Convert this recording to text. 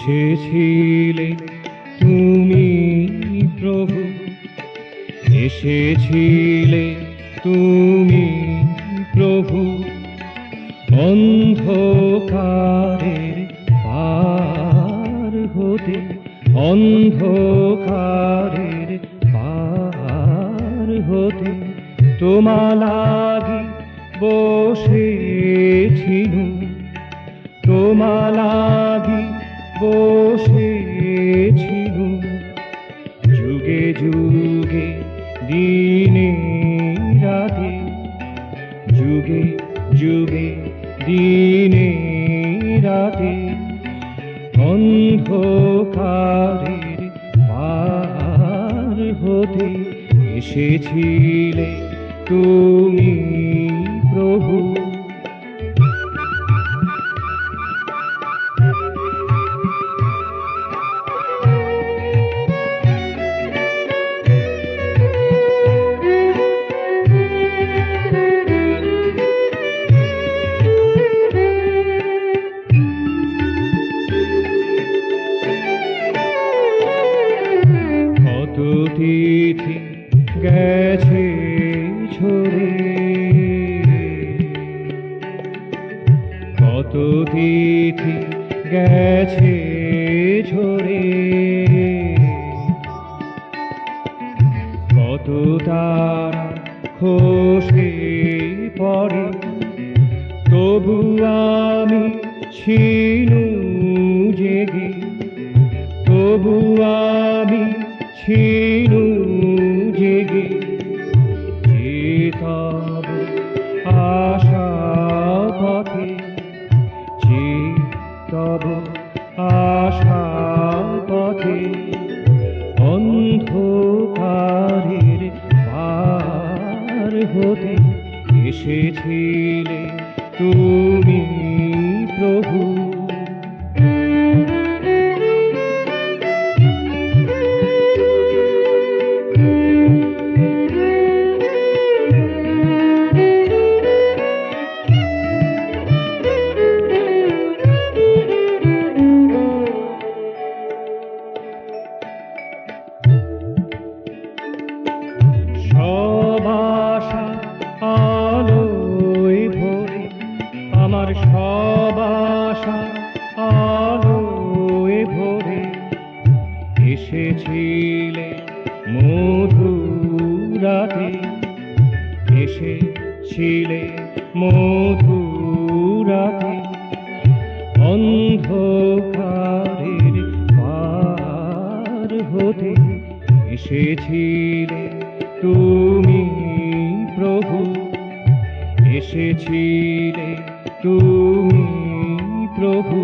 এসেছিলে তুমি প্রভু, এসেছিলে তুমি প্রভু, অন্ধকারের পার হতে, অন্ধকারের পার হতে তোমা লাগি বসেছিলুম, তোমা লাগি বসেছিলুম। যুগে যুগে দিনে রাতে, যুগে যুগে দিনে রাতে, অন্ধকারের পার হতে এসেছিলে তুমি প্রভু। কত তিথি গেছে ঝরে, কত তিথি গেছে ঝরে, কত তারা খসে পড়ে, তবু আমি ছিনু জেগে, তবু আমি ছিনু জেগে। যে তব আশা পথে, যে তব আশা পথে, অন্ধকারের পার হতে এসেছিলে তুমি প্রভু। সব আশা আলোয় ভরে, আমার সব আশা আলোয় ভরে, এসেছিলে মধুরাতে, এসেছিলে মধুরাতে, অন্ধকারের পার হতে এসেছিলে তুমি প্রভু, এসেছিলে তুমি প্রভু।